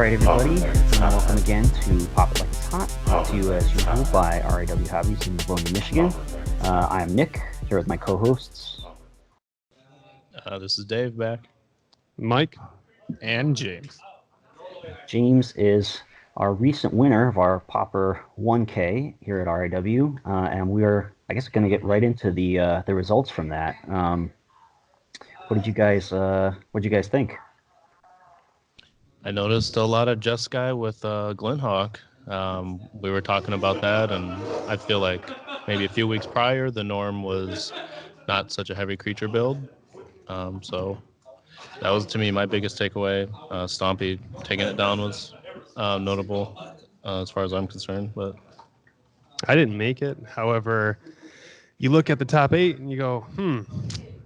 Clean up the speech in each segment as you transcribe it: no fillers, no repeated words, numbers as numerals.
Alright everybody, welcome again to Pop It Like It's Hot, brought to you as usual by RAW Hobbies in Livonia, Michigan. I'm Nick, here with my co-hosts. This is Dave back. Mike, and James. James is our recent winner of our Pauper 1K here at RAW, and we're, I guess, going to get right into the results from that. What did you guys think? I noticed a lot of Just Guy with Glenhawk. We were talking about that, and I feel like maybe a few weeks prior, the norm was not such a heavy creature build. So that was, to me, my biggest takeaway. Stompy taking it down was notable as far as I'm concerned. But I didn't make it. However, you look at the top 8 and you go,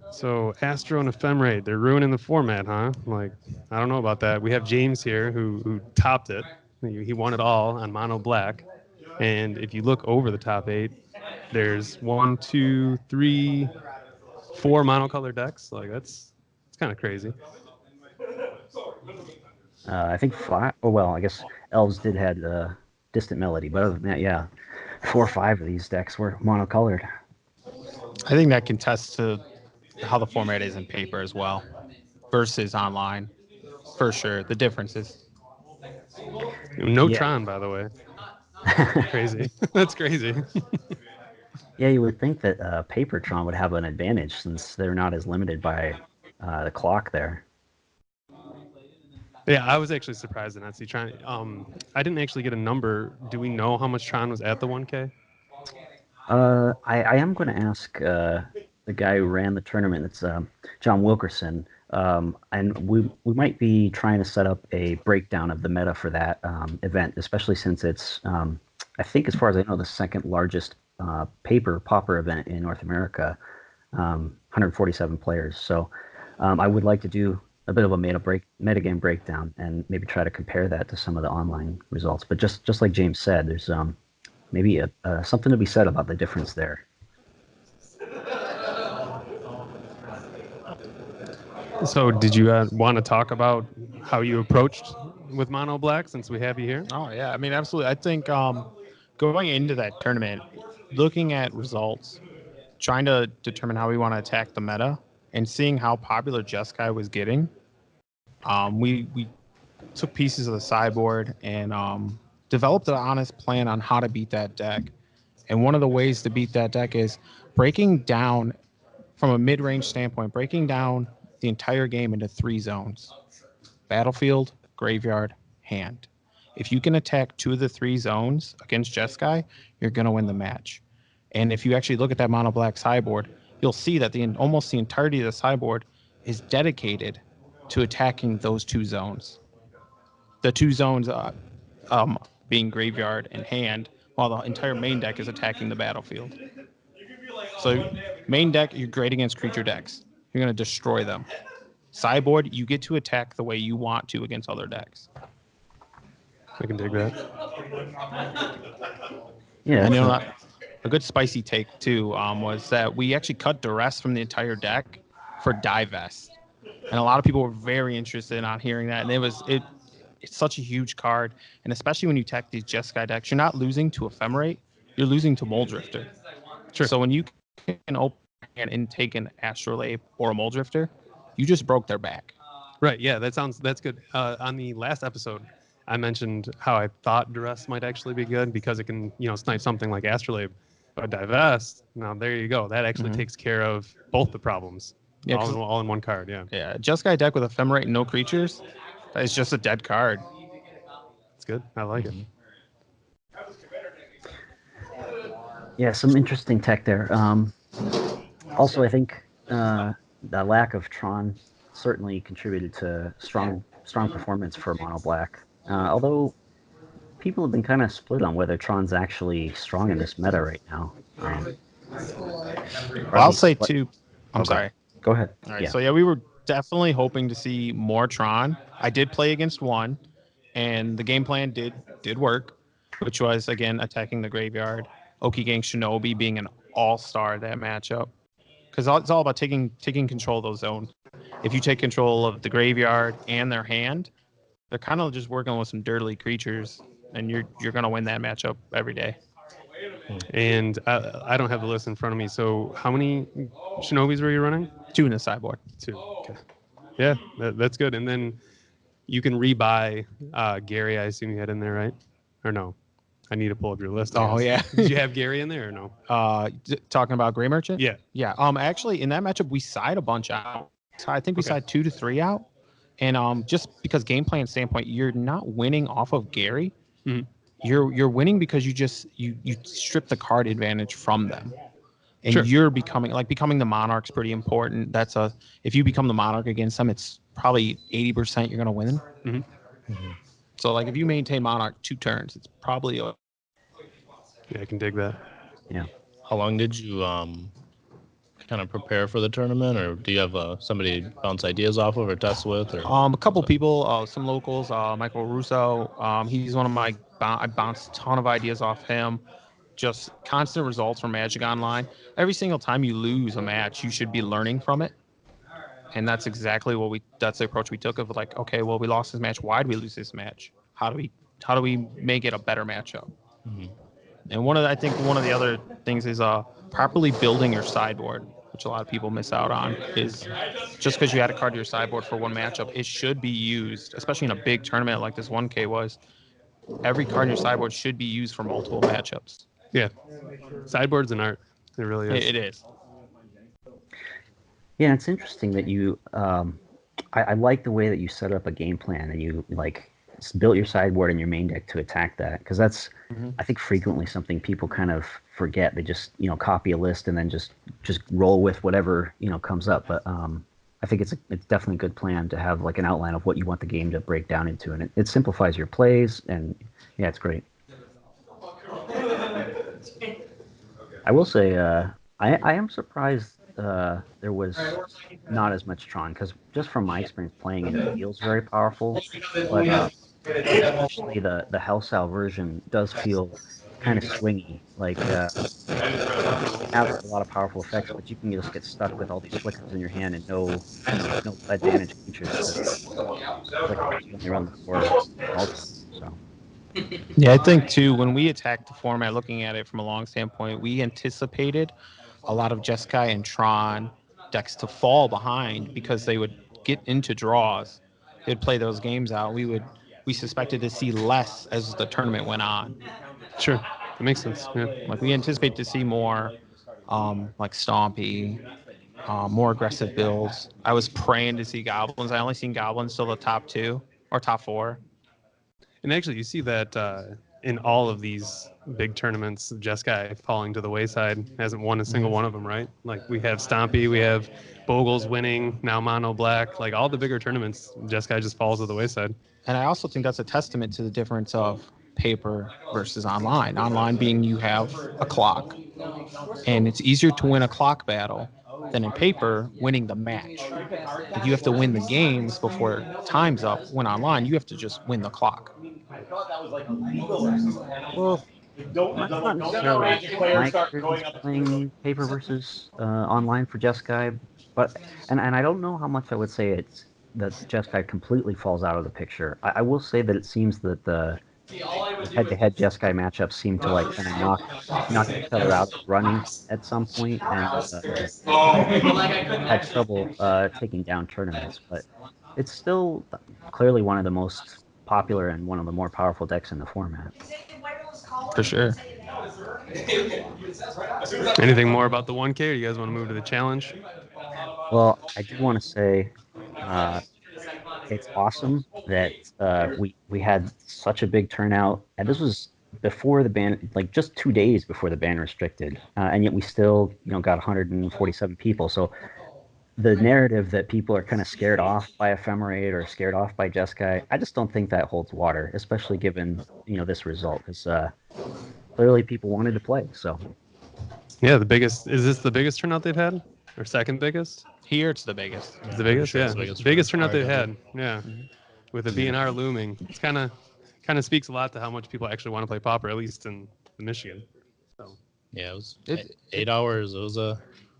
so Astro and Ephemerate, they're ruining the format, huh? I'm like, I don't know about that. We have James here who topped it. He won it all on mono black. And if you look over the top 8, there's 1, 2, 3, 4 monocolored decks. Like it's kind of crazy. I think 5. Oh well, I guess Elves did had Distant Melody, but other than that, yeah, 4 or 5 of these decks were monocolored. I think that contests to how the format is in paper as well versus online, for sure. The differences. No Tron, by the way. Crazy. That's crazy. Yeah, you would think that Papertron would have an advantage since they're not as limited by the clock there. Yeah, I was actually surprised to not see Tron. I didn't actually get a number. Do we know how much Tron was at the 1K? I am going to ask the guy who ran the tournament. It's John Wilkerson, and we might be trying to set up a breakdown of the meta for that event, especially since it's I think, as far as I know, the second largest Pauper event in North America, 147 players. So I would like to do a bit of a metagame breakdown and maybe try to compare that to some of the online results. But just like James said, there's maybe something to be said about the difference there. So did you want to talk about how you approached with Mono Black since we have you here? Oh, yeah. I mean, absolutely. I think going into that tournament, looking at results, trying to determine how we want to attack the meta, and seeing how popular Jeskai was getting, we took pieces of the sideboard and developed an honest plan on how to beat that deck. And one of the ways to beat that deck is breaking down, from a mid-range standpoint, breaking down the entire game into 3 zones: battlefield, graveyard, hand. If you can attack 2 of the 3 zones against Jeskai, you're going to win the match. And if you actually look at that mono black sideboard, you'll see that almost the entirety of the sideboard is dedicated to attacking those 2 zones. The 2 zones being graveyard and hand, while the entire main deck is attacking the battlefield. So main deck, you're great against creature decks. You're going to destroy them. Sideboard, you get to attack the way you want to against other decks. I can dig that. Yeah, And a good spicy take too was that we actually cut duress from the entire deck for divest, and a lot of people were very interested in hearing that. And it's such a huge card, and especially when you attack these Jeskai decks, you're not losing to Ephemerate, you're losing to Moldrifter. Sure. So when you can open and take an Astrolabe or a Moldrifter, you just broke their back. Right. Yeah, that's good. On the last episode, I mentioned how I thought Duress might actually be good because it can, snipe something like Astrolabe. But Divest, now there you go. That actually takes care of both the problems. Yeah, all in one card. Yeah. Yeah. Jeskai deck with Ephemerate and no creatures, it's just a dead card. It's good. I like it. Yeah, some interesting tech there. Also, I think the lack of Tron certainly contributed to strong performance for Mono Black. Although people have been kind of split on whether Tron's actually strong in this meta right now. I'll say too. I'm sorry. Go ahead. All right. Yeah. So we were definitely hoping to see more Tron. I did play against one, and the game plan did work, which was, again, attacking the graveyard. Okigang Shinobi being an all-star in that matchup, because it's all about taking control of those zones. If you take control of the graveyard and their hand, They're kind of just working with some dirty creatures, and you're gonna win that matchup every day. And I don't have the list in front of me. So how many Shinobis were you running? 2 in the sideboard. 2. Okay. Yeah, that's good. And then you can rebuy Gary. I assume you had in there, right? Or no? I need to pull up your list. Oh yeah. Did you have Gary in there or no? Talking about Gray Merchant. Yeah. Yeah. Actually, in that matchup, we side a bunch out. So I think we Okay. side 2 to 3 out. And just because game plan standpoint, you're not winning off of Gary. Mhm. You're winning because you strip the card advantage from them. And Sure. you're becoming the monarch's pretty important. If you become the monarch against them, it's probably 80% you're gonna win. Mhm. So like if you maintain monarch 2 turns, it's probably Yeah, I can dig that. Yeah. How long did you kind of prepare for the tournament, or do you have somebody bounce ideas off of or test with? Or a couple people, some locals, Michael Russo. He's one of my. I bounced a ton of ideas off him. Just constant results from Magic Online. Every single time you lose a match, you should be learning from it. And that's exactly that's the approach we took of like, okay, well, we lost this match. Why did we lose this match? How do we make it a better matchup? And I think one of the other things is properly building your sideboard, which a lot of people miss out on. Is just because you add a card to your sideboard for one matchup, it should be used, especially in a big tournament like this 1K was. Every card in your sideboard should be used for multiple matchups. Yeah. Sideboard's an art. It really is. It is. Yeah, it's interesting that you. I like the way that you set up a game plan and you like built your sideboard and your main deck to attack that, because that's I think frequently something people kind of forget. They just copy a list and then just roll with whatever comes up. But I think it's definitely a good plan to have like an outline of what you want the game to break down into, and it simplifies your plays, and yeah, it's great. I will say, I am surprised there was not as much Tron, because just from my experience playing it, it feels very powerful. But especially the Hellsal version does feel kind of swingy. Like it has a lot of powerful effects, but you can just get stuck with all these flickers in your hand and no advantage features. Like you only run the four multiple. So Yeah, I think too, when we attacked the format, looking at it from a long standpoint, we anticipated a lot of Jeskai and Tron decks to fall behind because they would get into draws. They'd play those games out. We suspected to see less as the tournament went on. Sure. That makes sense. Yeah. Like we anticipate to see more like Stompy, more aggressive builds. I was praying to see goblins. I only seen goblins till the top 2 or top 4. And actually, you see that in all of these big tournaments, Jeskai falling to the wayside, hasn't won a single one of them, right? Like we have Stompy, we have Bogles winning, now Mono Black. Like all the bigger tournaments, Jeskai just falls to the wayside. And I also think that's a testament to the difference of paper versus online. Online being you have a clock, and it's easier to win a clock battle than in paper winning the match. Like you have to win the games before time's up. When online, you have to just win the clock. well, that's not necessarily my experience playing paper versus online for Jeskai, but and I don't know how much I would say it's that Jeskai completely falls out of the picture. I will say that it seems that the head-to-head Jeskai matchups seem to like kind of knock each other out of running at some point, and had trouble taking down tournaments. But it's still clearly one of the most popular and one of the more powerful decks in the format. For sure. Anything more about the 1K, or you guys want to move to the challenge? Well, I do want to say it's awesome that we had such a big turnout, and this was before the ban, like just 2 days before the ban restricted, and yet we still got 147 people. So the narrative that people are kind of scared off by Ephemerate or scared off by Jeskai, I just don't think that holds water, especially given this result, because clearly people wanted to play. So Yeah, is this the biggest turnout they've had, or second biggest? Here it's the biggest. It's the biggest, sure yeah. it's the biggest Biggest for turnout they've RW. had, yeah. With the BNR looming, it's kind of speaks a lot to how much people actually want to play Pauper, at least in Michigan. So Yeah, it was It- 8 hours. It was a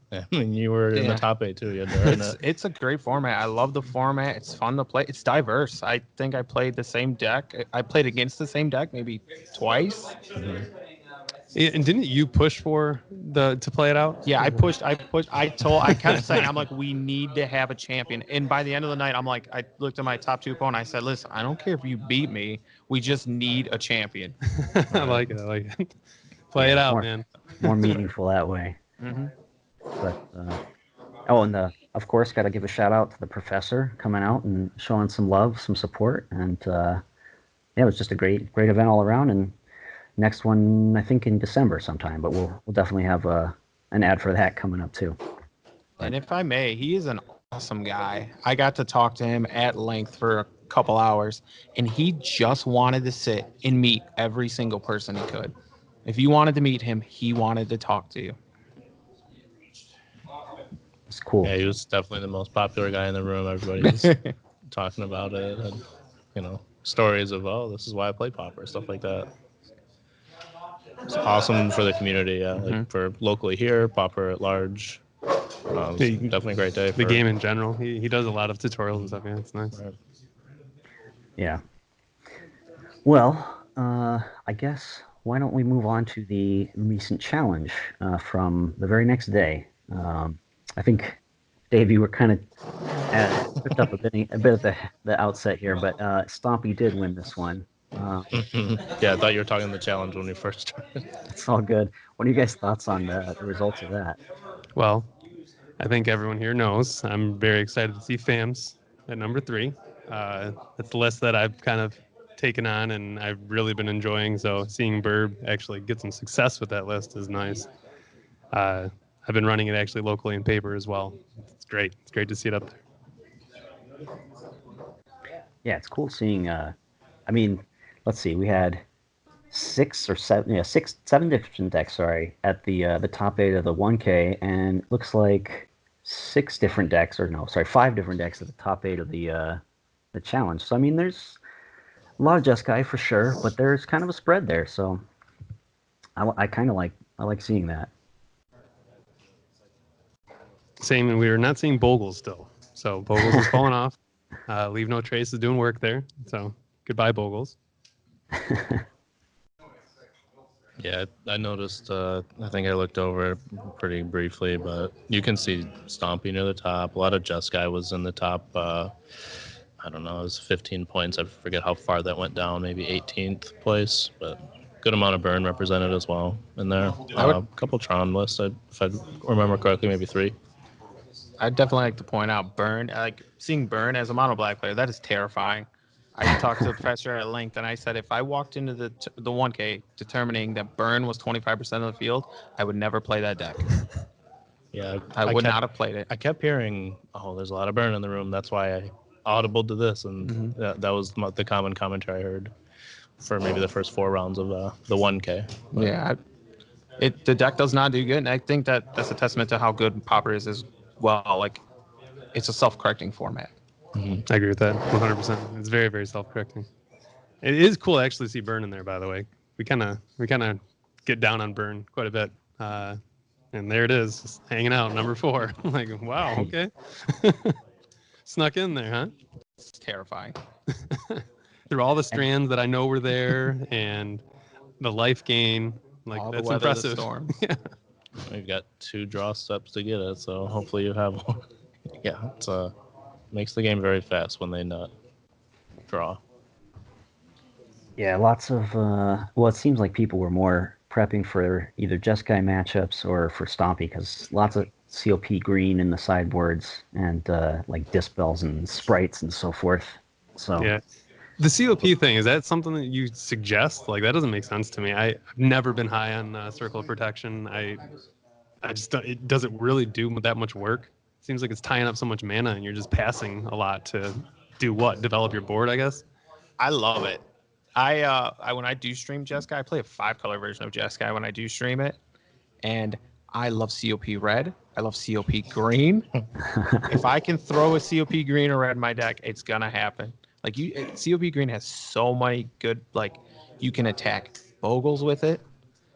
I mean, you were in the top 8 too. You had to earn it. It's a great format. I love the format. It's fun to play. It's diverse. I think I played the same deck. I played against the same deck maybe twice. And didn't you push for to play it out? Yeah, I pushed. I kept saying, I'm like, we need to have a champion. And by the end of the night, I'm like, I looked at my top 2 opponent. I said, listen, I don't care if you beat me. We just need a champion. I like it. I like it. Play it out, man. More meaningful that way. But of course, got to give a shout out to the professor coming out and showing some love, some support, and yeah, it was just a great event all around. And next one, I think in December sometime, but we'll definitely have an ad for that coming up too. And if I may, he is an awesome guy. I got to talk to him at length for a couple hours, and he just wanted to sit and meet every single person he could. If you wanted to meet him, he wanted to talk to you. It's cool. Yeah, he was definitely the most popular guy in the room. Everybody's talking about it, and stories of, oh, this is why I play Pauper, stuff like that. It's awesome for the community, yeah. Like for locally here, Pauper at large. Definitely a great day. The game in general. He does a lot of tutorials and stuff. Yeah, it's nice. Right. Yeah. Well, I guess why don't we move on to the recent challenge from the very next day? I think, Dave, you were kind of picked up a bit at the outset here, but Stompy did win this one. Yeah, I thought you were talking the challenge when we first started. It's all good. What are you guys' thoughts on the results of that? Well, I think everyone here knows I'm very excited to see FAMS at number 3. It's the list that I've kind of taken on and I've really been enjoying. So seeing Burb actually get some success with that list is nice. I've been running it actually locally in Pauper as well. It's great. It's great to see it up there. Yeah, it's cool seeing. I mean, let's see. We had 7 different decks. Sorry, at the top 8 of the 1K, and it looks like 5 different decks at the top 8 of the challenge. So I mean, there's a lot of Jeskai for sure, but there's kind of a spread there. So I kind of like seeing that. Same, and we are not seeing Bogles still. So Bogles is falling off. Leave No Trace is doing work there. So goodbye, Bogles. Yeah, I noticed. I think I looked over it pretty briefly, but you can see Stompy near the top. A lot of Jeskai was in the top. I don't know, it was 15 points. I forget how far that went down, maybe 18th place, but good amount of Burn represented as well in there. A couple Tron lists, if I remember correctly, maybe 3. I'd definitely like to point out Burn. Like seeing Burn as a mono black player, that is terrifying. I talked to the professor at length, and I said if I walked into the 1K determining that Burn was 25% of the field, I would never play that deck. Yeah, I would not have played it. I kept hearing, oh, there's a lot of Burn in the room. That's why I audibled to this, and that was the common commentary I heard for maybe the first 4 rounds of the 1K. But yeah, the deck does not do good, and I think that's a testament to how good Pauper is as well. Like, it's a self-correcting format. I agree with that 100%. It's very, very self-correcting. It is cool to actually see Burn in there, by the way. We kind of get down on Burn quite a bit. And there it is, just hanging out, number 4. I'm like, wow, okay. Snuck in there, huh? It's terrifying. Through all the strands that I know were there and the life gain, like all that's the weather, impressive. the storms. Yeah. we've got 2 draw steps to get it, so hopefully you have one. Yeah, it's makes the game very fast when they not draw. Yeah, lots of well, it seems like people were more prepping for either Jeskai matchups or for Stompy because lots of COP green in the sideboards and like Dispels and Sprites and so forth. So Yeah. The COP thing, is that something that you suggest? Like, that doesn't make sense to me. I've never been high on Circle of Protection. I just it doesn't really do that much work. Seems like it's tying up so much mana and you're just passing a lot to do what? Develop your board, I guess? I love it. I when I do stream Jeskai, I play a 5-color version of Jeskai when I do stream it, and I love COP red. I love COP green. If I can throw a COP green or red in my deck, it's gonna happen. Like COP green has so many good. Like you can attack Bogles with it.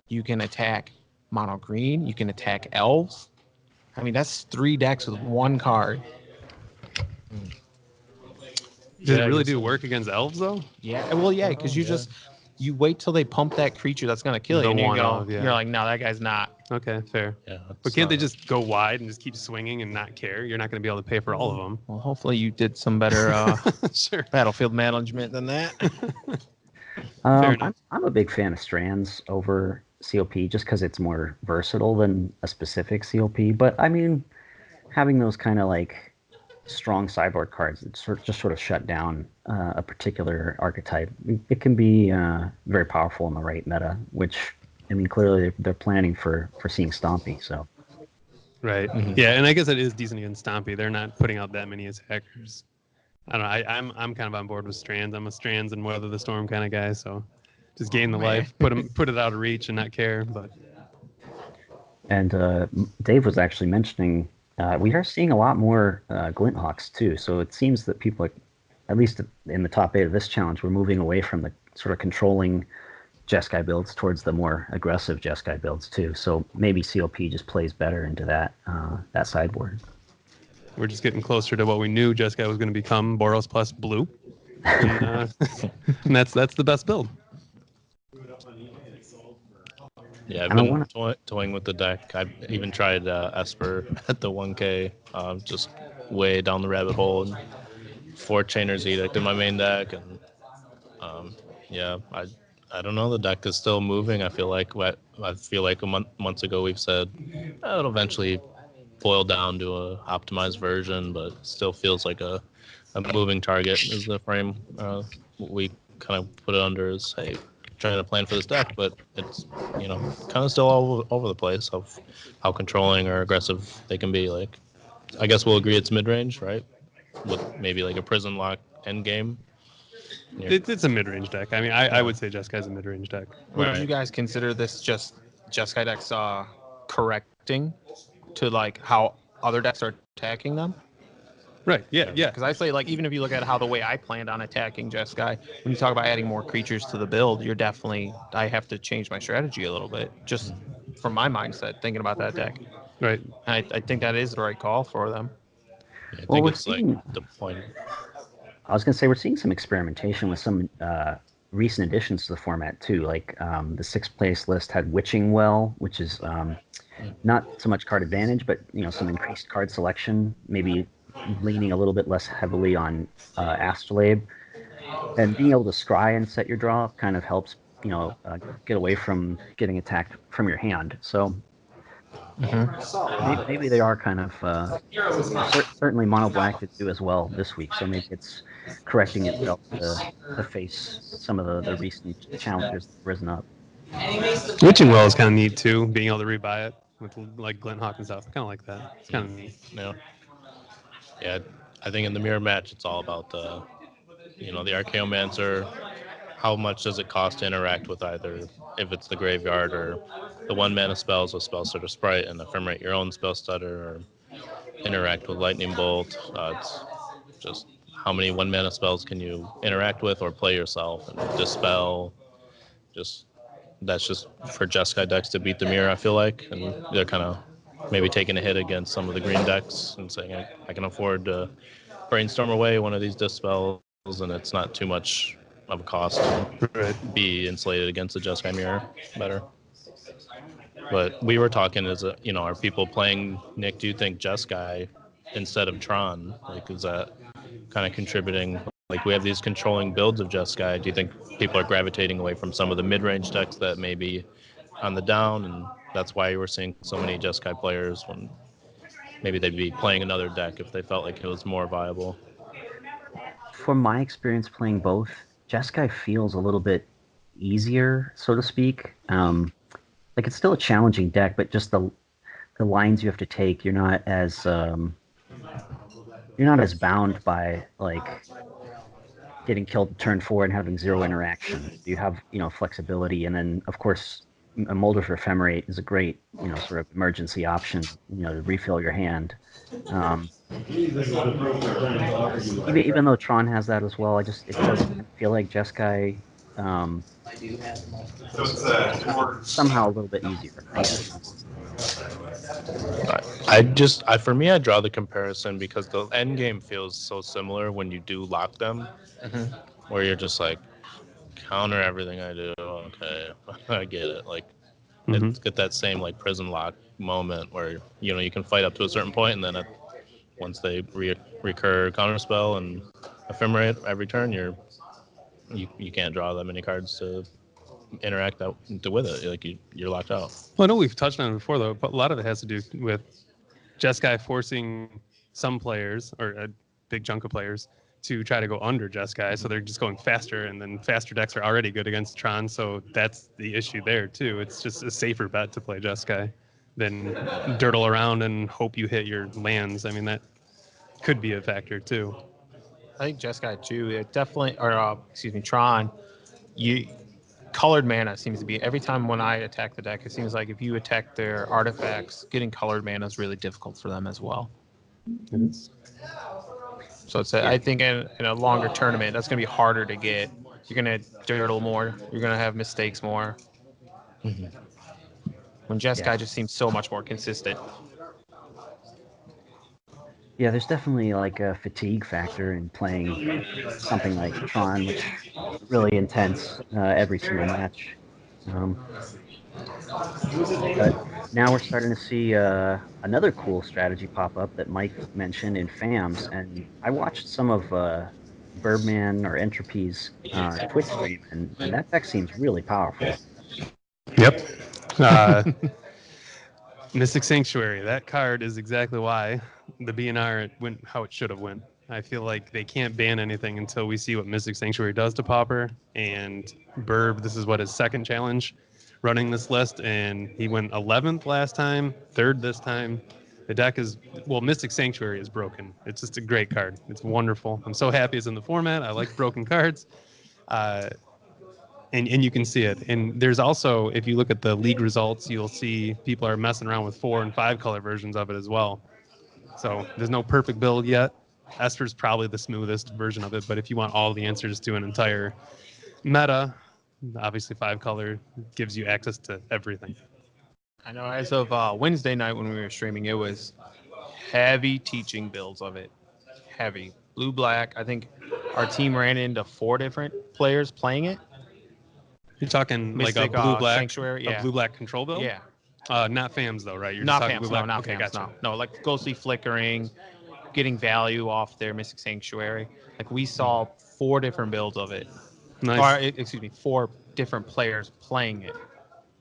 You can attack mono green. You can attack elves. I mean, that's 3 decks with 1 card. Does Yeah, it I really guess do so. work against elves though? Yeah, well, yeah, because you wait till they pump that creature that's gonna kill The you, and you one go, of, yeah. you're like, no, that guy's not. Okay, fair. Yeah, But it's can't they not- just go wide and just keep swinging and not care? You're not going to be able to pay for all of them. Well, hopefully you did some better Sure. battlefield management than that. Fair enough. I'm a big fan of Strands over COP just because it's more versatile than a specific COP. But I mean, having those kind of like strong sideboard cards that sort of shut down a particular archetype, it can be very powerful in the right meta. Which I mean, clearly they're planning for seeing Stompy. So Right. Yeah, and I guess it is decent against Stompy. They're not putting out that many attackers. I don't know. I'm kind of on board with Strands. I'm a Strands and Weather the Storm kind of guy. So just gain the life, put it out of reach, and not care. But and Dave was actually mentioning we are seeing a lot more Glinthawks too. So it seems that people are, at least in the top 8 of this challenge, we're moving away from the sort of controlling Jeskai builds towards the more aggressive Jeskai builds too. So maybe COP just plays better into that sideboard. we're just getting closer to what we knew Jeskai was going to become: Boros plus blue, and, and that's the best build. Yeah, I've And I been wanna- toying with the deck. I've even tried Esper at the 1K, just way down the rabbit hole, and 4 Chainer's Edict in my main deck, and yeah, I don't know. The deck is still moving. I feel like a months ago we've said it'll eventually boil down to a optimized version, but still feels like a moving target is the frame we kind of put it under is, hey, trying to plan for this deck, but it's kind of still all over the place of how controlling or aggressive they can be. Like, I guess we'll agree it's mid range, right? With maybe like a prison lock end game. Yeah. It's a mid-range deck. I mean, I would say Jeskai's a mid-range deck. Would Right. you guys consider this just Jeskai decks correcting to like how other decks are attacking them? Right. Yeah. Yeah. Because I say, like, even if you look at how the way I planned on attacking Jeskai, when you talk about adding more creatures to the build, I have to change my strategy a little bit just from my mindset thinking about that deck. Right. And I think that is the right call for them. I Well, think we're it's like seeing- the point. I was going to say we're seeing some experimentation with some recent additions to the format too. Like the 6th place list had Witching Well, which is not so much card advantage, but some increased card selection, maybe leaning a little bit less heavily on Astrolabe, and being able to scry and set your draw kind of helps get away from getting attacked from your hand. So maybe they are kind of certainly mono black did do as well this week. So maybe it's correcting itself to face some of the recent challengers that have risen up. Witching Well is kind of neat too, being able to rebuy it with like Glinthawk and stuff. I kind of like that. It's kind of neat. Yeah, I think in the mirror match it's all about the Archaeomancer. How much does it cost to interact with either, if it's the graveyard or the 1-mana spells with Spell Stutter Sprite and Ephemerate your own Spell Stutter, or interact with Lightning Bolt. It's just how many 1-mana spells can you interact with or play yourself, and Dispel. That's just for Jeskai decks to beat the mirror, I feel like, and they're kind of maybe taking a hit against some of the green decks and saying I can afford to brainstorm away one of these Dispels, and it's not too much of a cost to Right. be insulated against the Jeskai mirror better. But we were talking are people playing, Nick, do you think Jeskai instead of Tron? Like, is that kind of contributing? Like, we have these controlling builds of Jeskai. Do you think people are gravitating away from some of the mid-range decks that may be on the down, and that's why we're seeing so many Jeskai players when maybe they'd be playing another deck if they felt like it was more viable? From my experience playing both, Jeskai feels a little bit easier, so to speak. Like it's still a challenging deck, but just the lines you have to take, you're not as bound by like getting killed turn 4 and having 0 interaction. You have flexibility, and then of course a Molder for Ephemerate is a great sort of emergency option to refill your hand. Even though Tron has that as well, it does feel like Jeskai somehow a little bit easier. For me, I draw the comparison because the end game feels so similar when you do lock them, where you're just like counter everything I do. Okay, I get it. Like it's get that same like prison lock moment where you can fight up to a certain point, and then once they recur counterspell and ephemerate every turn, you can't draw that many cards to interact with it. Like you're locked out. Well, I know we've touched on it before, though, but a lot of it has to do with Jeskai forcing some players, or a big chunk of players, to try to go under Jeskai, so they're just going faster, and then faster decks are already good against Tron, so that's the issue there, too. It's just a safer bet to play Jeskai than dirtle around and hope you hit your lands. I mean, that could be a factor, too. I think Jeskai too. It definitely, or excuse me, Tron. You colored mana seems to be every time when I attack the deck. It seems like if you attack their artifacts, getting colored mana is really difficult for them as well. It is. So I think in a longer tournament, that's going to be harder to get. You're going to dirtle more. You're going to have mistakes more. When Jeskai just seems so much more consistent. Yeah, there's definitely like a fatigue factor in playing something like Tron, which is really intense every single match. But now we're starting to see another cool strategy pop up that Mike mentioned in FAMS, and I watched some of Birdman or Entropy's Twitch stream, and that deck seems really powerful. Yep. Mystic Sanctuary. That card is exactly why the BNR went how it should have went. I feel like they can't ban anything until we see what Mystic Sanctuary does to Pauper. And Burb, this is what his second challenge running this list, and he went 11th last time, 3rd this time. The deck is, well, Mystic Sanctuary is broken. It's just a great card. It's wonderful. I'm so happy it's in the format. I like broken cards. And you can see it. And there's also, if you look at the league results, you'll see people are messing around with 4 and 5 color versions of it as well. So there's no perfect build yet. Esther's probably the smoothest version of it, but if you want all the answers to an entire meta, obviously 5 color gives you access to everything. I know as of Wednesday night when we were streaming, it was heavy teaching builds of it. Heavy. Blue, black. I think our team ran into 4 different players playing it. You're talking Mystic, like a blue-black Sanctuary, yeah. a blue-black control build? Yeah. Not FAMs though, right? You're Not just talking FAMs, blue-black? no, not Okay, FAMs, gotcha. no. Like ghostly flickering, getting value off their Mystic Sanctuary. Like we saw 4 different builds of it. Nice. Or, excuse me, 4 different players playing it.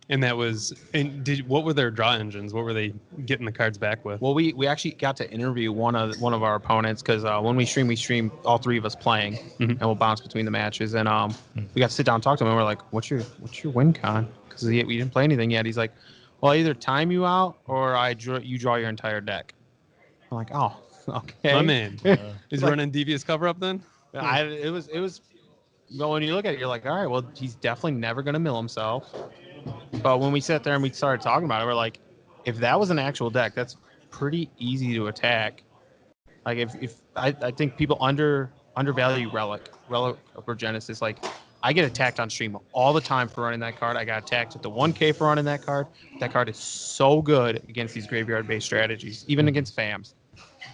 And that was, and what were their draw engines? What were they getting the cards back with? Well, we actually got to interview one of our opponents because when we stream all 3 of us playing, and we'll bounce between the matches. And we got to sit down and talk to him. And we're like, "What's your win con?" Because we didn't play anything yet. He's like, "Well, I either time you out or you draw your entire deck." I'm like, "Oh, okay." My man, is like- running devious cover up then? It was. Well, when you look at it, you're like, "All right, well, he's definitely never gonna mill himself." But when we sat there and we started talking about it, we're like, if that was an actual deck, that's pretty easy to attack. Like if I think people undervalue Relic or Genesis. Like I get attacked on stream all the time for running that card. I got attacked at the 1K for running that card. That card is so good against these graveyard-based strategies, even against FAMs.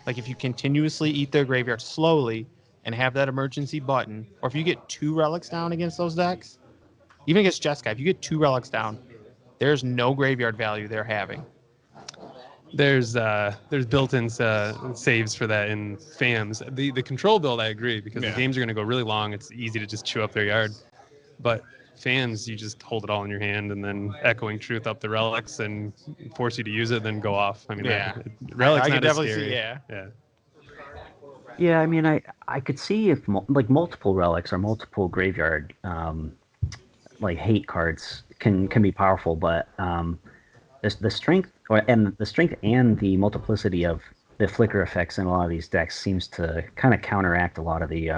Like if you continuously eat their graveyard slowly and have that emergency button, or if you get 2 relics down against those decks, even against Jeskai, if you get 2 relics down, there's no graveyard value they're having. There's built-in saves for that in FAMs. The control build, I agree, because the games are going to go really long. It's easy to just chew up their yard. But FAMs, you just hold it all in your hand and then echoing truth up the relics and force you to use it, then go off. I mean, relics I not could as definitely scary. see, yeah. Yeah, I mean, I could see if like multiple relics or multiple graveyard like hate cards can be powerful, but the strength and the multiplicity of the flicker effects in a lot of these decks seems to kind of counteract a lot of the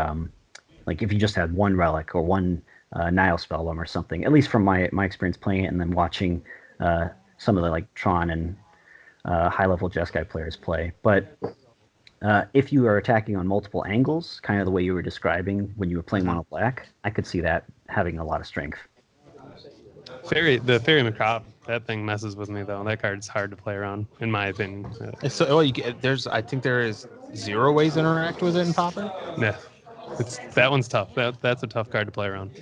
like if you just had one relic or one Nile Spellbomb or something. At least from my experience playing it and then watching some of the like Tron and high level Jeskai players play, but. If you are attacking on multiple angles, kind of the way you were describing when you were playing mono black, I could see that having a lot of strength. The Fairy Macabre That thing messes with me though. That card's hard to play around, in my opinion. So, well, I think there is 0 ways to interact with it in Pauper. Yeah, that one's tough. That's a tough card to play around,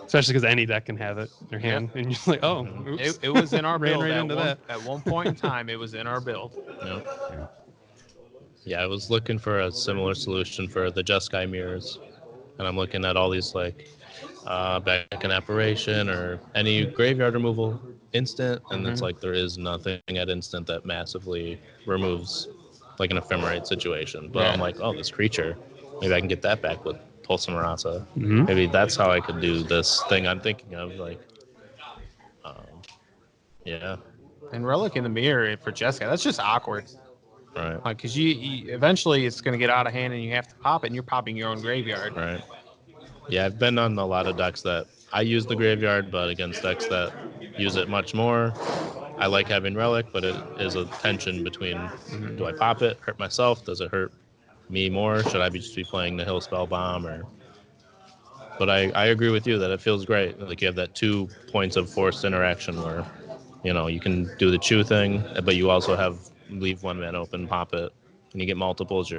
especially because any deck can have it in their hand, and you're just like, oh, oops. It was in our Ran build right into that. at one point in time. It was in our build. Yeah. Yeah. Yeah, I was looking for a similar solution for the Just Sky mirrors, and I'm looking at all these like back in apparition or any graveyard removal instant, and it's like there is nothing at instant that massively removes like an ephemerate situation. But I'm like, oh, this creature, maybe I can get that back with Pulse Marasa. Maybe that's how I could do this thing I'm thinking of. Like, yeah, And Relic in the Mirror for Jessica, that's just awkward. right, Like, because you eventually it's going to get out of hand and you have to pop it, and you're popping your own graveyard. right. Yeah, I've been on a lot of decks that I use the graveyard, but against decks that use it much more. I like having Relic, but it is a tension between do I pop it, hurt myself? Does it hurt me more? Should I just be playing the Hill Spell Bomb? But I agree with you that it feels great. Like you have that 2 points of forced interaction where, you can do the chew thing, but you also have leave one man open, pop it, and you get multiples.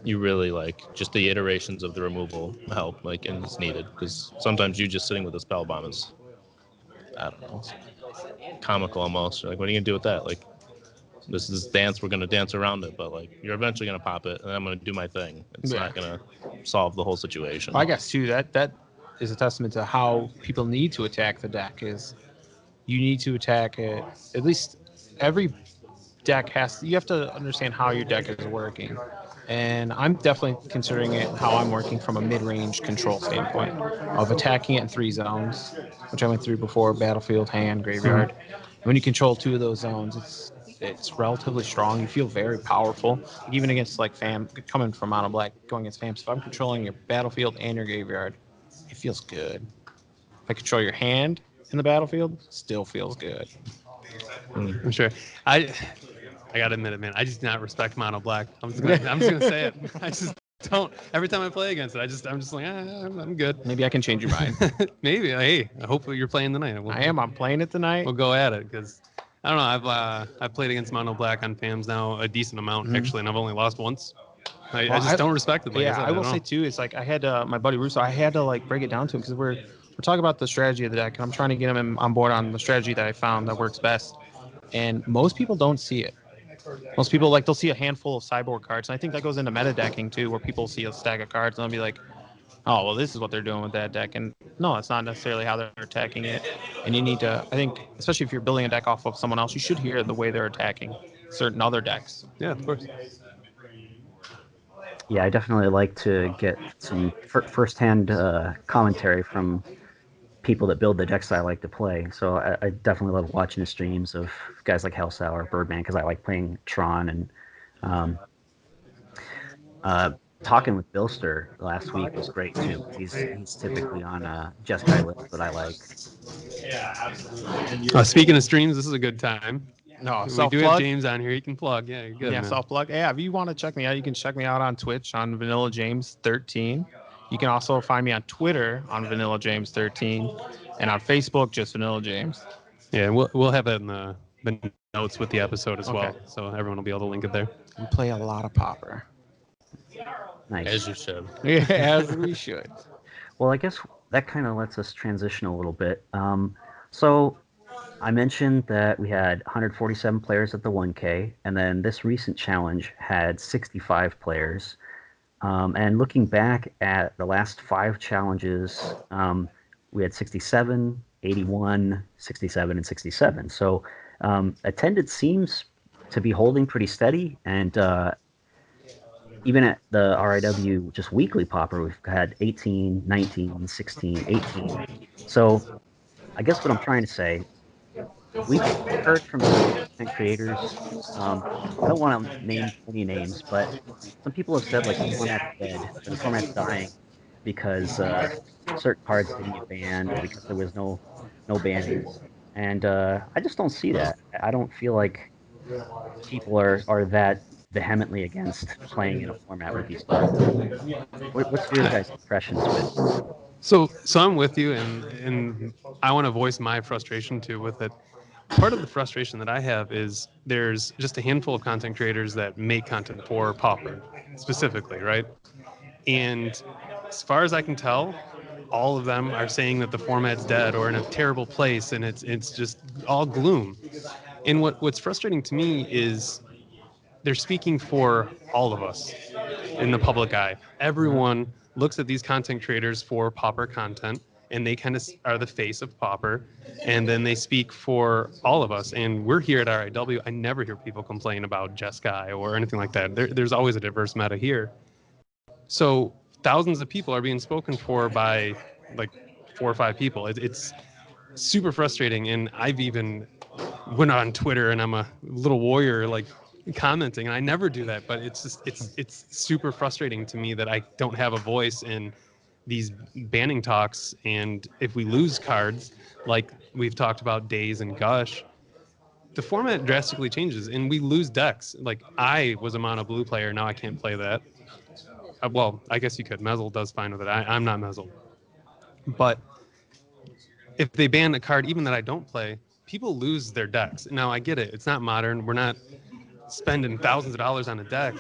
You really like just the iterations of the removal help, like, and it's needed because sometimes you just sitting with a spell bomb is, I don't know, comical almost. You're like, what are you gonna do with that? Like, this is dance. We're gonna dance around it, but like, you're eventually gonna pop it, and I'm gonna do my thing. It's not gonna solve the whole situation. Well, I guess too that is a testament to how people need to attack the deck. Is you need to attack it. At least every deck you have to understand how your deck is working. And I'm definitely considering it how I'm working from a mid-range control standpoint of attacking it in 3 zones, which I went through before: battlefield, hand, graveyard. When you control 2 of those zones, it's relatively strong. You feel very powerful, even against like fam coming from mono black, going against fam. So if I'm controlling your battlefield and your graveyard, it feels good. If I control your hand in the battlefield, still feels good. I'm sure. I gotta admit it, man. I just do not respect mono black. I'm just gonna say it. I just don't. Every time I play against it, I'm just like, I'm good. Maybe I can change your mind. Maybe. Hey, I hope you're playing tonight. I am. I'm playing it tonight. We'll go at it because I don't know. I've played against mono black on FAMs now a decent amount actually, and I've only lost once. I just don't respect it. Like yeah, I said, I will say too. It's like I had my buddy Russo. I had to like break it down to him because we're talking about the strategy of the deck, and I'm trying to get him on board on the strategy that I found that works best. And most people don't see it. Most people they'll see a handful of sideboard cards, and I think that goes into meta decking too, where people see a stack of cards and they'll be like, "Oh, well, this is what they're doing with that deck." And no, it's not necessarily how they're attacking it. And you need to, I think, especially if you're building a deck off of someone else, you should hear the way they're attacking certain other decks. Yeah, of course. Yeah, I definitely like to get some firsthand commentary from people that build the decks I like to play. So I definitely love watching the streams of guys like Hellsour or Birdman because I like playing Tron. And talking with Billster last week was great too. He's typically on a Just Guy list that I like. Speaking of streams, this is a good time. No, We do have James on here. He can plug. Yeah, you're good. Yeah, man. self plug. Yeah, if you want to check me out, you can check me out on Twitch on Vanilla James 13. You can also find me on Twitter on Vanilla James 13, and on Facebook just Vanilla James. Yeah, we'll have that in the notes with the episode as well, Okay. so everyone will be able to link it there. We play a lot of Pauper. Nice. As you should. Yeah, as we should. Well, I guess that kind of lets us transition a little bit. So I mentioned that we had 147 players at the 1K, and then this recent challenge had 65 players. And looking back at the last 5 challenges, we had 67, 81, 67, and 67. So attendance seems to be holding pretty steady, and even at the RIW just weekly Pauper, we've had 18, 19, 16, 18. So I guess what I'm trying to say, we've heard from content creators. I don't want to name any names, but some people have said like the format's dead, or the format's dying because certain cards didn't get banned, or because there was no bannings. And I just don't see that. I don't feel like people are that vehemently against playing in a format with these cards. What's your guys' impressions with So I'm with you, and I want to voice my frustration too with it. Part of the frustration that I have is there's just a handful of content creators that make content for Pauper specifically, right? And as far as I can tell, all of them are saying that the format's dead or in a terrible place, and it's just all gloom. And what's frustrating to me is they're speaking for all of us in the public eye. Everyone looks at these content creators for Pauper content, and they kind of are the face of Pauper, and then they speak for all of us. And we're here at RIW. I never hear people complain about Jeskai or anything like that. There's always a diverse meta here. So thousands of people are being spoken for by like 4 or 5 people. It's super frustrating, and I've even went on Twitter and I'm a little warrior like commenting, and I never do that, but it's just it's super frustrating to me that I don't have a voice in these banning talks. And if we lose cards like we've talked about Days and Gush, the format drastically changes and we lose decks. Like I was a mono blue player, now I can't play that. Well, I guess you could. Mezzle does fine with it. I'm not Mezzle. But if they ban a card even that I don't play, people lose their decks. Now I get it. It's not modern. We're not spending thousands of dollars on a deck,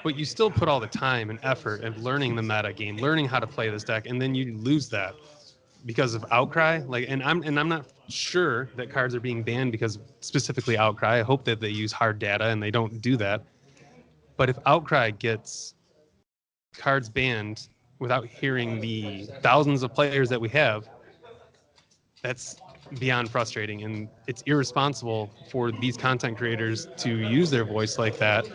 but you still put all the time and effort of learning the meta game, learning how to play this deck, and then you lose that because of outcry. Like, and I'm not sure that cards are being banned because specifically outcry. I hope that they use hard data and they don't do that. But if outcry gets cards banned without hearing the thousands of players that we have, that's beyond frustrating, and it's irresponsible for these content creators to use their voice like that,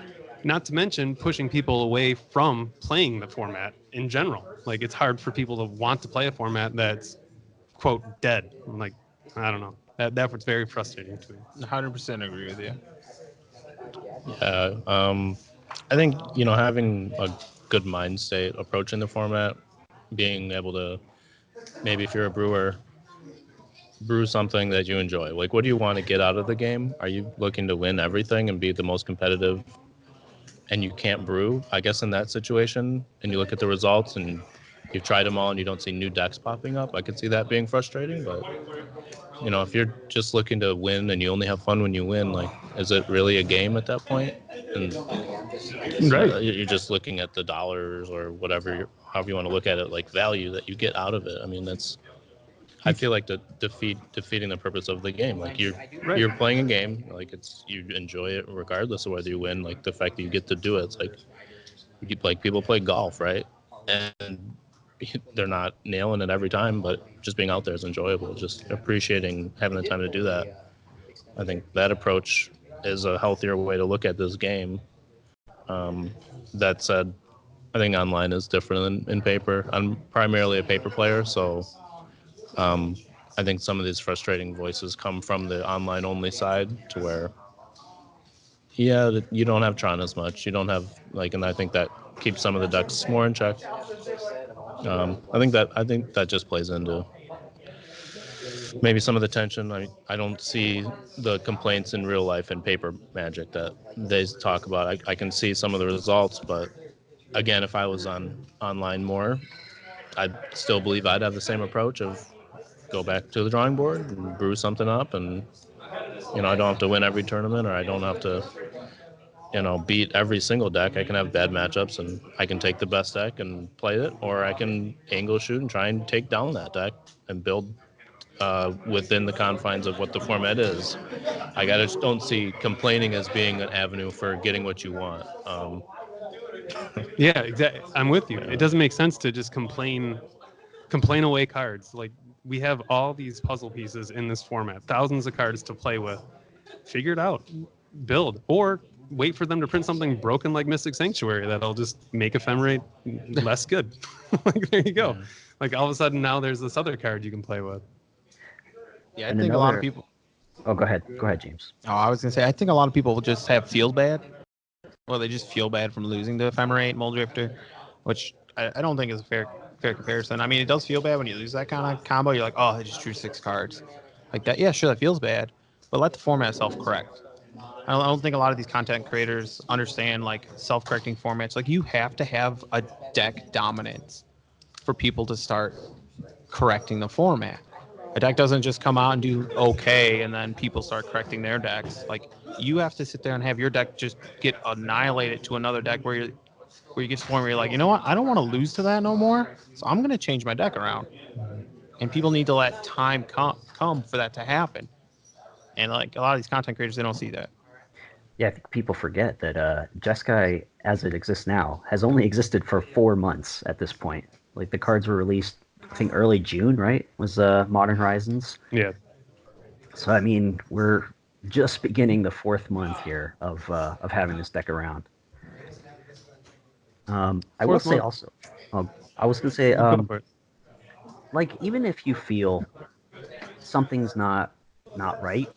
not to mention pushing people away from playing the format in general. Like it's hard for people to want to play a format that's quote dead. Like I don't know, that was very frustrating to me. 100% agree with you. Yeah, I think having a good mind state approaching the format, being able to maybe if you're a brewer, brew something that you enjoy. Like, what do you want to get out of the game? Are you looking to win everything and be the most competitive, and you can't brew? I guess in that situation, and you look at the results and you've tried them all and you don't see new decks popping up, I could see that being frustrating. But if you're just looking to win and you only have fun when you win, like, is it really a game at that point? And Right. you're just looking at the dollars or whatever, however you want to look at it, like value that you get out of it. I mean, I feel like the defeating the purpose of the game. Like Right. you're playing a game, like you enjoy it regardless of whether you win. Like the fact that you get to do it, it's like people play golf, right? And they're not nailing it every time, but just being out there is enjoyable. Just appreciating having the time to do that. I think that approach is a healthier way to look at this game. That said, I think online is different than in paper. I'm primarily a paper player, so I think some of these frustrating voices come from the online only side to where, yeah, you don't have Tron as much. You don't have and I think that keeps some of the ducks more in check. I think that just plays into maybe some of the tension. I don't see the complaints in real life in paper Magic that they talk about. I can see some of the results, but again, if I was on online more, I still believe I'd have the same approach of go back to the drawing board and brew something up, and I don't have to win every tournament, or I don't have to beat every single deck. I can have bad matchups and I can take the best deck and play it, or I can angle shoot and try and take down that deck and build within the confines of what the format is. I just don't see complaining as being an avenue for getting what you want. Yeah, exactly. I'm with you. It doesn't make sense to just complain away cards. Like we have all these puzzle pieces in this format, thousands of cards to play with. Figure it out, build, or wait for them to print something broken like Mystic Sanctuary that'll just make Ephemerate less good. Like there you go. Yeah. Like all of a sudden now there's this other card you can play with. Yeah, I And think a lot of another. people. Oh, go ahead, James. Oh, I was gonna say, I think a lot of people just have feel bad, or they just feel bad from losing to Ephemerate Moldrifter, which I don't think is a fair comparison. I mean, it does feel bad when you lose that kind of combo. You're like, oh, I just drew 6 cards, like that. Yeah, sure, that feels bad, but let the format self-correct. I don't think a lot of these content creators understand like self-correcting formats. Like you have to have a deck dominance for people to start correcting the format. A deck doesn't just come out and do okay, and then people start correcting their decks. Like you have to sit there and have your deck just get annihilated to another deck where you get to the point where you're like, you know what, I don't want to lose to that no more, so I'm gonna change my deck around. And people need to let time come for that to happen. And like a lot of these content creators, they don't see that. Yeah, I think people forget that Jeskai, as it exists now, has only existed for 4 months at this point. Like the cards were released, I think early June, right? Was Modern Horizons. Yeah. So I mean, we're just beginning the 4th month here of having this deck around. I will Fourth say month. also, I was gonna say, Go for it. like even if you feel something's not right,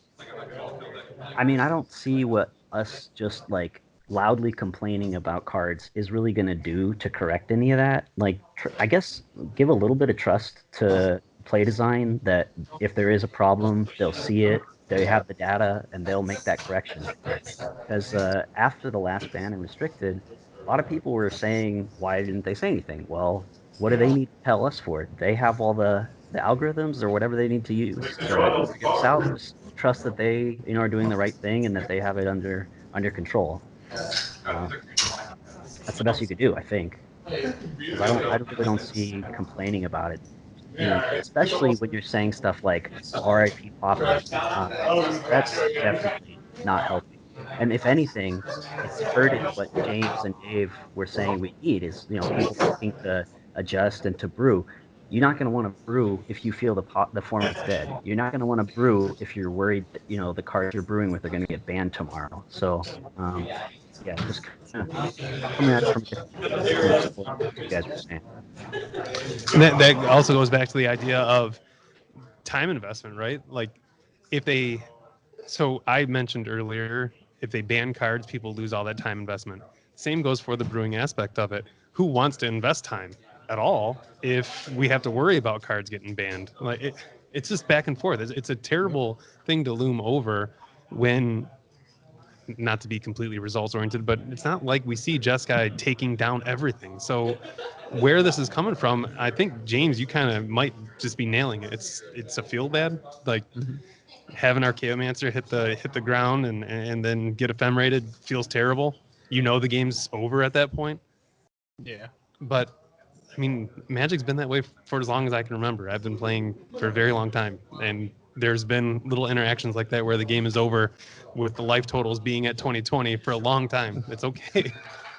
I mean, I don't see what us just like loudly complaining about cards is really going to do to correct any of that. Like, I guess give a little bit of trust to play design that if there is a problem, they'll see it, they have the data, and they'll make that correction. Because after the last ban and restricted, a lot of people were saying, why didn't they say anything? Well, what do they need to tell us for? They have all the algorithms or whatever they need to use to figure this out. Just trust that they are doing the right thing and that they have it under control. Uh, that's the best you could do, I think, because I really don't see complaining about it, and especially when you're saying stuff like "R.I.P. Pauper." That's definitely not helping. And if anything, it's hurting what James and Dave were saying we need is people looking to adjust and to brew. You're not going to want to brew if you feel the format's dead. You're not going to want to brew if you're worried that the cards you're brewing with are going to get banned tomorrow. So yeah, just kind of coming at it from a different angle, similar to what you guys were saying. And that also goes back to the idea of time investment, right? Like if they, so I mentioned earlier, if they ban cards, people lose all that time investment. Same goes for the brewing aspect of it. Who wants to invest time at all if we have to worry about cards getting banned? Like it's just back and forth. It's a terrible thing to loom over when, not to be completely results oriented, but it's not like we see Jeskai taking down everything. So where this is coming from, I think James, you kind of might just be nailing it. It's a feel bad, like have an Archaeomancer hit the ground and then get ephemeраted feels terrible. You know the game's over at that point. Yeah. But I mean, Magic's been that way for as long as I can remember. I've been playing for a very long time, and there's been little interactions like that where the game is over with the life totals being at 2020 for a long time. It's okay.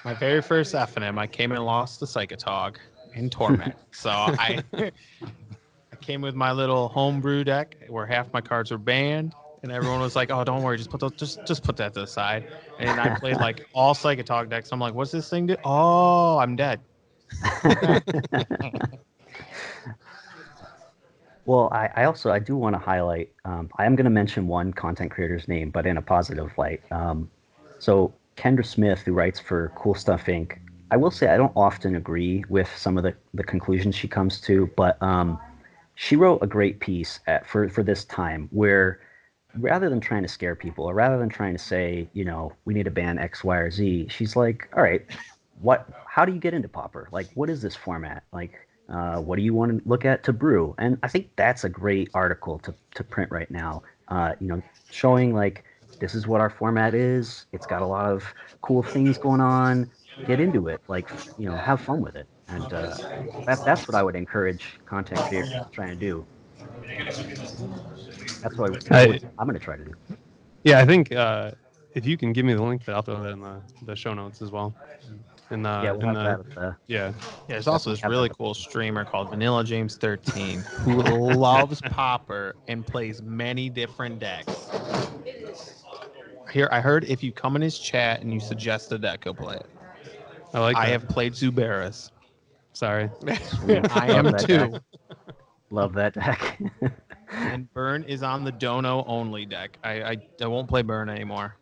My very first FNM, I came and lost to Psychotog in Torment. So I came with my little homebrew deck where half my cards were banned, and everyone was like, "Oh, don't worry, just put that to the side." And I played like all Psychotog decks. I'm like, "What's this thing do?" Oh, I'm dead. Well, I do want to highlight. I am going to mention one content creator's name, but in a positive light. So Kendra Smith, who writes for Cool Stuff Inc. I will say I don't often agree with some of the conclusions she comes to, but she wrote a great piece for this time where rather than trying to scare people or rather than trying to say, we need to ban X, Y, or Z, she's like, all right, how do you get into Pauper? Like, what is this format? Like, what do you want to look at to brew? And I think that's a great article to print right now. Showing like this is what our format is. It's got a lot of cool things going on. Get into it. Like, have fun with it. And that's what I would encourage content creators to try and do. That's what I, I'm going to try to do. yeah, I think if you can give me the link, I'll throw that in the show notes as well. Yeah, we'll In have the that at the. yeah. Yeah, there's also Definitely this have really that. cool streamer called Vanilla James 13 who loves Pauper and plays many different decks. Here, I heard if you come in his chat and you suggest a deck, he'll play it. I like I that. have played Zuberis. Sorry. Sweet. I Love am that too. deck. Love that deck. And Burn is on the Dono only deck. I won't play Burn anymore.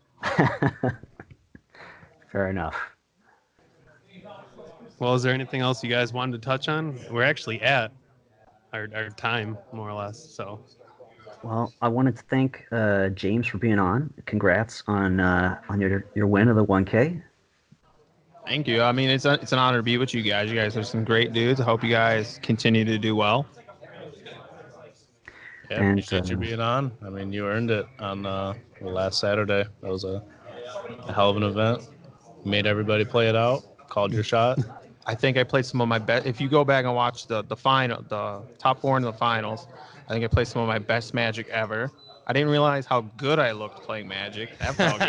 Fair enough. Well, is there anything else you guys wanted to touch on? We're actually at our time, more or less. So Well, I wanted to thank James for being on. Congrats on your win of the 1K. Thank you. I mean, it's an honor to be with you guys. You guys are some great dudes. I hope you guys continue to do well. Yeah, And appreciate you being on. I mean, you earned it on last Saturday. That was a hell of an event. Made everybody play it out. Called your shot. I think I played some of my best. If you go back and watch the final, the top four in the finals, I think I played some of my best Magic ever. I didn't realize how good I looked playing Magic. That felt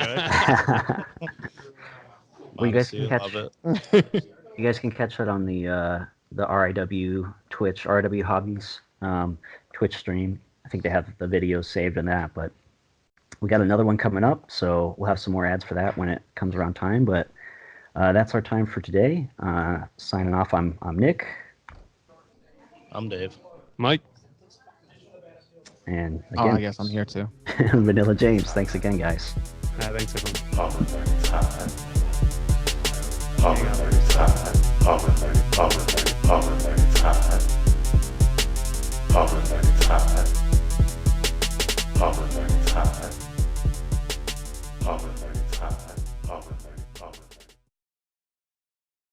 well, Modesty, love it. good. you guys can catch that on the RIW Twitch, RIW Hobbies Twitch stream. I think they have the videos saved in that, but we got another one coming up, so we'll have some more ads for that when it comes around time. But that's our time for today. Signing off, I'm Nick. I'm Dave. Mike. And Oh, again, I guess I'm here too. Vanilla James. Thanks again, guys. Thanks, everyone. Pauper 30 time. Pauper 30 time. Pauper 30, Pauper 30, Pauper 30 time. Pauper 30 time. Pauper 30 time. Pauper 30 time.